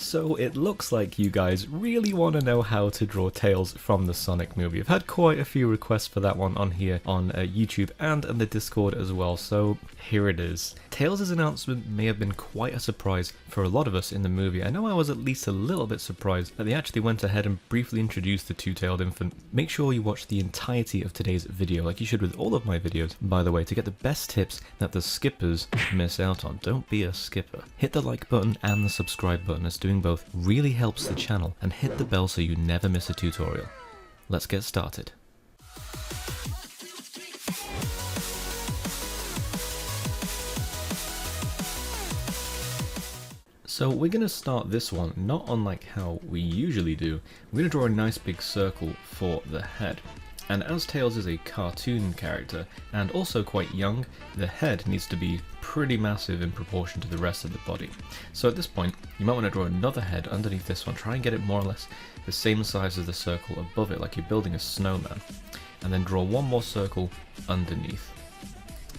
So it looks like you guys really want to know how to draw Tails from the Sonic movie. I've had quite a few requests for that one on here on YouTube and in the Discord as well, so here it is. Tails' announcement may have been quite a surprise for a lot of us in the movie. I know I was at least a little bit surprised that they actually went ahead and briefly introduced the two-tailed infant. Make sure you watch the entirety of today's video, like you should with all of my videos, by the way, to get the best tips that the skippers miss out on. Don't be a skipper. Hit the like button and the subscribe button, as doing both really helps the channel, and hit the bell so you never miss a tutorial. Let's get started. So we're going to start this one not unlike how we usually do. We're going to draw a nice big circle for the head. And as Tails is a cartoon character, and also quite young, the head needs to be pretty massive in proportion to the rest of the body. So at this point, you might want to draw another head underneath this one, try and get it more or less the same size as the circle above it, like you're building a snowman. And then draw one more circle underneath.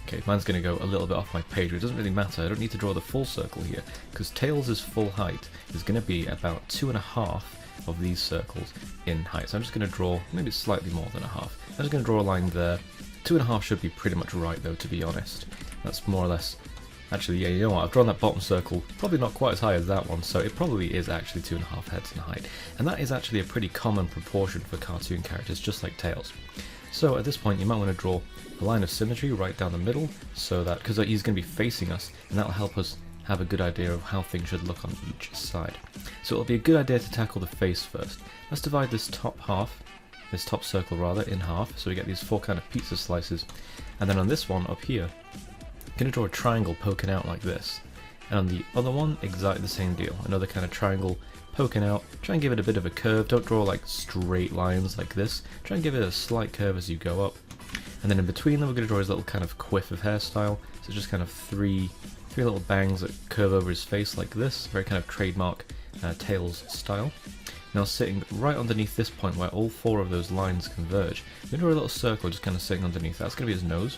Okay, mine's going to go a little bit off my page, but it doesn't really matter. I don't need to draw the full circle here, because Tails' full height is going to be about 2.5 of these circles in height. So I'm just going to draw maybe slightly more than a half. I'm just going to draw a line there. 2.5 should be pretty much right though, to be honest. That's more or less... Actually, yeah, you know what, I've drawn that bottom circle, probably not quite as high as that one, so it probably is actually 2.5 heads in height. And that is actually a pretty common proportion for cartoon characters, just like Tails. So at this point you might want to draw a line of symmetry right down the middle, so that, because he's going to be facing us, and that'll help us have a good idea of how things should look on each side. So it'll be a good idea to tackle the face first. Let's divide this top circle rather, in half, so we get these 4 kind of pizza slices. And then on this one up here, I'm going to draw a triangle poking out like this. And on the other one, exactly the same deal. Another kind of triangle poking out. Try and give it a bit of a curve. Don't draw like straight lines like this. Try and give it a slight curve as you go up. And then in between them, we're going to draw his little kind of quiff of hairstyle. So just kind of three little bangs that curve over his face like this. Very kind of trademark Tails style. Now sitting right underneath this point where all 4 of those lines converge, we're going to draw a little circle just kind of sitting underneath. That's going to be his nose.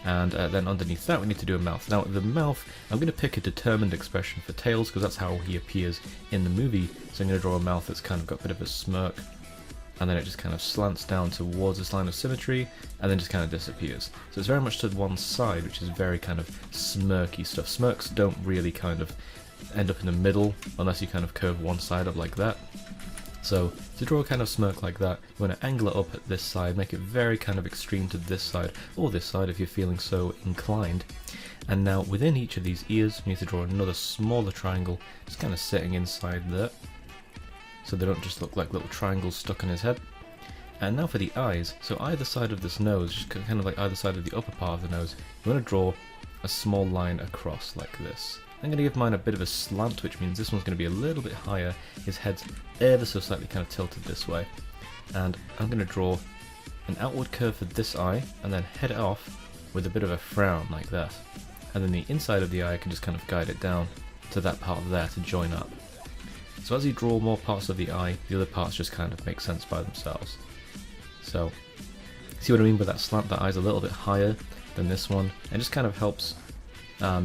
And then underneath that we need to do a mouth. Now the mouth, I'm going to pick a determined expression for Tails because that's how he appears in the movie. So I'm going to draw a mouth that's kind of got a bit of a smirk, and then it just kind of slants down towards this line of symmetry, and then just kind of disappears. So it's very much to one side, which is very kind of smirky stuff. Smirks don't really kind of end up in the middle unless you kind of curve one side up like that. So to draw a kind of smirk like that, you want to angle it up at this side, make it very kind of extreme to this side, or this side if you're feeling so inclined. And now within each of these ears, you need to draw another smaller triangle, just kind of sitting inside there, so they don't just look like little triangles stuck in his head. And now for the eyes, so either side of this nose, just kind of like either side of the upper part of the nose, you want to draw a small line across like this. I'm going to give mine a bit of a slant, which means this one's going to be a little bit higher, his head's ever so slightly kind of tilted this way. And I'm going to draw an outward curve for this eye, and then head it off with a bit of a frown like that. And then the inside of the eye, I can just kind of guide it down to that part there to join up. So as you draw more parts of the eye, the other parts just kind of make sense by themselves. So, see what I mean by that slant? That eye's a little bit higher than this one, and just kind of helps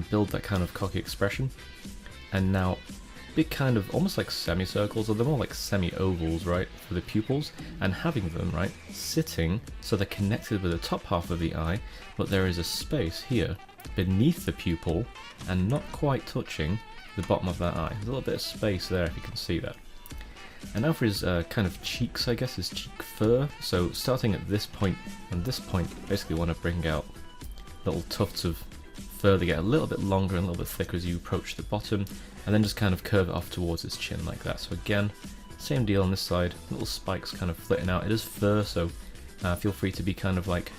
build that kind of cocky expression. And now, big kind of almost like semicircles, or they're more like semi-ovals, right, for the pupils, and having them, right, sitting so they're connected with the top half of the eye, but there is a space here beneath the pupil and not quite touching the bottom of that eye. There's a little bit of space there if you can see that. And now for his kind of cheeks, I guess, his cheek fur. So starting at this point and this point, basically want to bring out little tufts of fur that get a little bit longer and a little bit thicker as you approach the bottom, and then just kind of curve it off towards his chin like that. So again, same deal on this side, little spikes kind of flitting out. It is fur, so feel free to be kind of like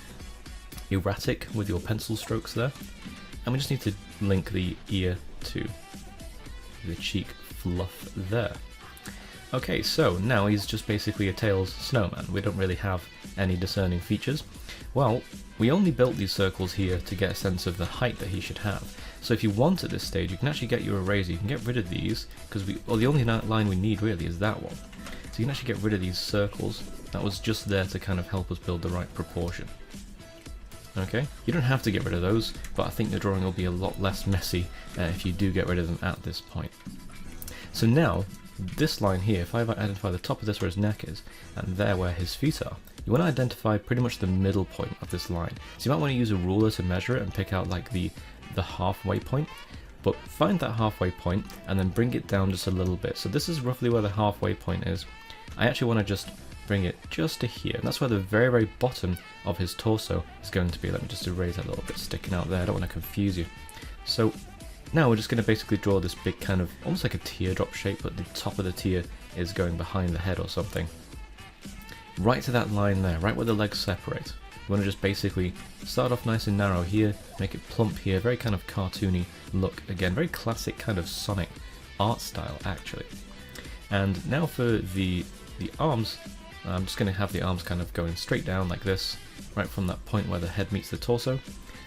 erratic with your pencil strokes there. And we just need to link the ear to the cheek fluff there. Okay, so now he's just basically a Tails snowman. We don't really have any discerning features. Well, we only built these circles here to get a sense of the height that he should have. So if you want at this stage, you can actually get your eraser. You can get rid of these, because the only line we need really is that one. So you can actually get rid of these circles. That was just there to kind of help us build the right proportion. Okay, you don't have to get rid of those, but I think the drawing will be a lot less messy if you do get rid of them at this point. So now, this line here, if I identify the top of this where his neck is, and there where his feet are, you want to identify pretty much the middle point of this line. So you might want to use a ruler to measure it and pick out like the halfway point, but find that halfway point and then bring it down just a little bit. So this is roughly where the halfway point is. I actually want to just bring it just to here, and that's where the very, very bottom of his torso is going to be. Let me just erase that little bit sticking out there, I don't want to confuse you. So now we're just going to basically draw this big kind of, almost like a teardrop shape, but the top of the tear is going behind the head or something. Right to that line there, right where the legs separate. You want to just basically start off nice and narrow here, make it plump here, very kind of cartoony look, again, very classic kind of Sonic art style actually. And now for the arms, I'm just going to have the arms kind of going straight down like this, right from that point where the head meets the torso.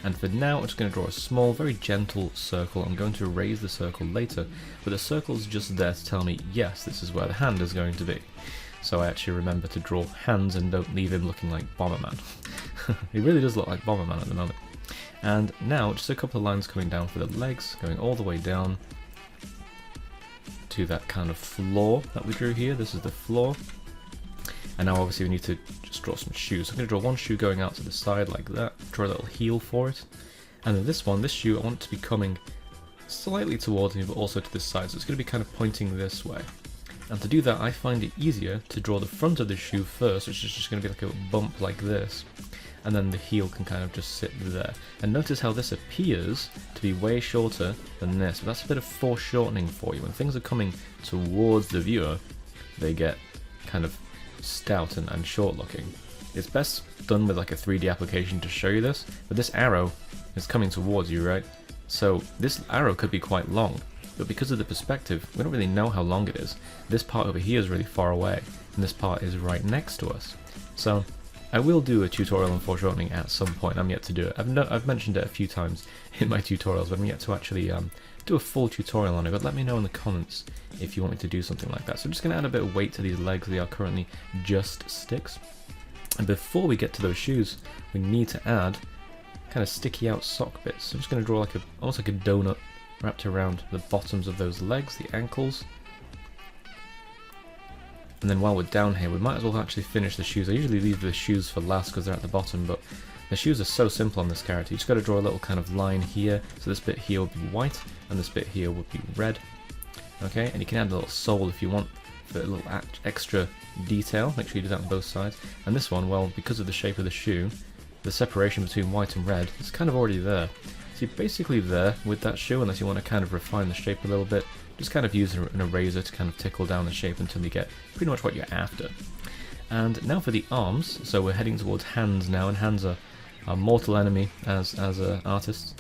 And for now, I'm just going to draw a small, very gentle circle. I'm going to erase the circle later, but the circle's just there to tell me, yes, this is where the hand is going to be. So I actually remember to draw hands and don't leave him looking like Bomberman. He really does look like Bomberman at the moment. And now, just a couple of lines coming down for the legs, going all the way down to that kind of floor that we drew here. This is the floor. And now obviously we need to just draw some shoes. So I'm going to draw one shoe going out to the side like that, draw a little heel for it. And then this shoe, I want it to be coming slightly towards me, but also to this side. So it's going to be kind of pointing this way. And to do that, I find it easier to draw the front of the shoe first, which is just going to be like a bump like this. And then the heel can kind of just sit there. And notice how this appears to be way shorter than this. But that's a bit of foreshortening for you. When things are coming towards the viewer, they get kind of stout and short looking. It's best done with like a 3D application to show you this, but this arrow is coming towards you, right? So this arrow could be quite long, but because of the perspective, we don't really know how long it is. This part over here is really far away, and this part is right next to us. So I will do a tutorial on foreshortening at some point. I'm yet to do it. I've mentioned it a few times in my tutorials, but I'm yet to actually do a full tutorial on it. But let me know in the comments if you want me to do something like that. So I'm just going to add a bit of weight to these legs. They are currently just sticks. And before we get to those shoes, we need to add kind of sticky out sock bits. So I'm just going to draw like almost like a donut wrapped around the bottoms of those legs, the ankles. And then while we're down here, we might as well actually finish the shoes. I usually leave the shoes for last because they're at the bottom, but the shoes are so simple on this character. You just got to draw a little kind of line here. So this bit here will be white, and this bit here will be red. Okay, and you can add a little sole if you want for a little extra detail. Make sure you do that on both sides. And this one, well, because of the shape of the shoe, the separation between white and red is kind of already there. So you're basically there with that shoe, unless you want to kind of refine the shape a little bit. Just kind of use an eraser to kind of tickle down the shape until you get pretty much what you're after. And now for the arms. So we're heading towards hands now, and hands are our mortal enemy as artists.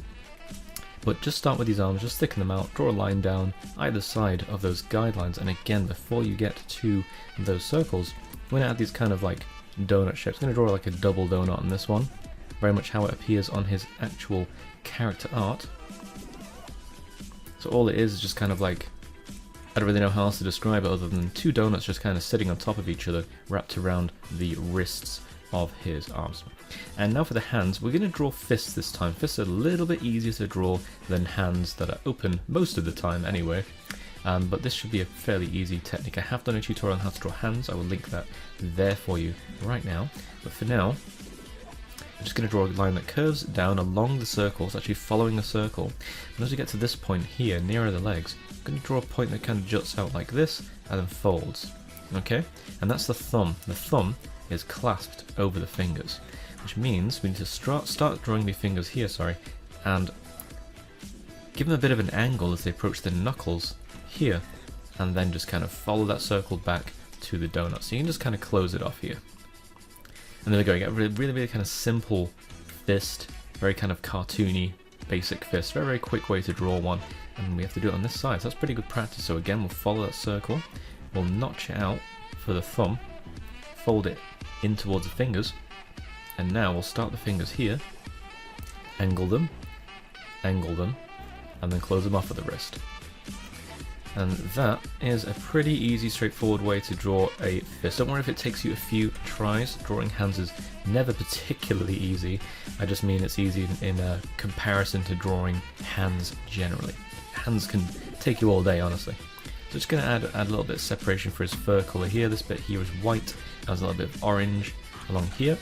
But just start with these arms, just thicken them out, draw a line down either side of those guidelines, and again, before you get to those circles, we're going to add these kind of like donut shapes. I'm going to draw like a double donut on this one, very much how it appears on his actual character art. So all it is just kind of like, I don't really know how else to describe it other than two donuts just kind of sitting on top of each other, wrapped around the wrists of his arms. And now for the hands, we're going to draw fists this time. Fists are a little bit easier to draw than hands that are open most of the time anyway. But this should be a fairly easy technique. I have done a tutorial on how to draw hands. I will link that there for you right now. But for now, I'm just going to draw a line that curves down along the circle. It's actually following the circle. And as we get to this point here, nearer the legs, I'm going to draw a point that kind of juts out like this and then folds. Okay? And that's the thumb. The thumb is clasped over the fingers, which means we need to start drawing the fingers here, and give them a bit of an angle as they approach the knuckles here, and then just kind of follow that circle back to the donut. So you can just kind of close it off here. And there we go, you get a really kind of simple fist, very kind of cartoony, basic fist, very, very quick way to draw one, and we have to do it on this side, so that's pretty good practice. So again, we'll follow that circle, we'll notch it out for the thumb, fold it in towards the fingers, and now we'll start the fingers here, angle them, and then close them off at the wrist. And that is a pretty easy, straightforward way to draw a fist. Don't worry if it takes you a few tries. Drawing hands is never particularly easy. I just mean it's easy in comparison to drawing hands generally. Hands can take you all day, honestly. So just going to add a little bit of separation for his fur colour here. This bit here is white, there's a little bit of orange along here.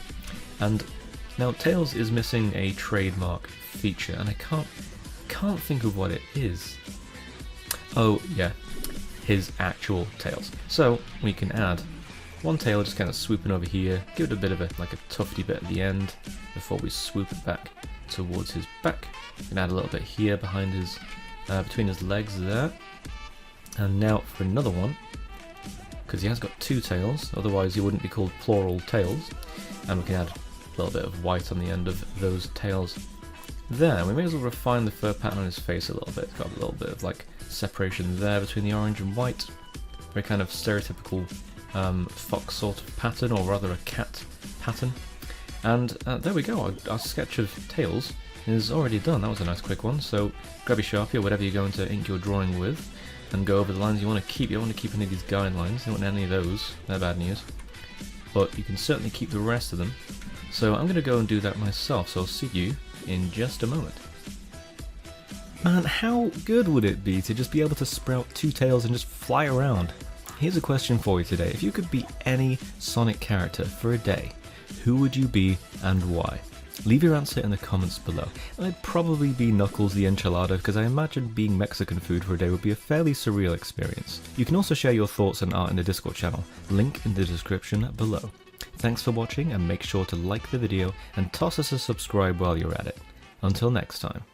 And now Tails is missing a trademark feature, and I can't think of what it is. Oh yeah, his actual tails. So we can add one tail just kind of swooping over here, give it a bit of a tufty bit at the end before we swoop it back towards his back. We can add a little bit here behind his, between his legs there. And now for another one, because he has got two tails, otherwise he wouldn't be called plural tails. And we can add a little bit of white on the end of those tails. There, we may as well refine the fur pattern on his face a little bit. It's got a little bit of separation there between the orange and white. Very kind of stereotypical fox sort of pattern, or rather a cat pattern. And there we go, our sketch of Tails is already done. That was a nice quick one. So grab your Sharpie or whatever you're going to ink your drawing with, and go over the lines you want to keep. You don't want to keep any of these guidelines, you don't want any of those, they're bad news. But you can certainly keep the rest of them. So I'm going to go and do that myself, so I'll see you in just a moment. Man, how good would it be to just be able to sprout two tails and just fly around? Here's a question for you today. If you could be any Sonic character for a day, who would you be and why? Leave your answer in the comments below. I'd probably be Knuckles the Enchilada, because I imagine being Mexican food for a day would be a fairly surreal experience. You can also share your thoughts and art in the Discord channel, link in the description below. Thanks for watching, and make sure to like the video and toss us a subscribe while you're at it. Until next time.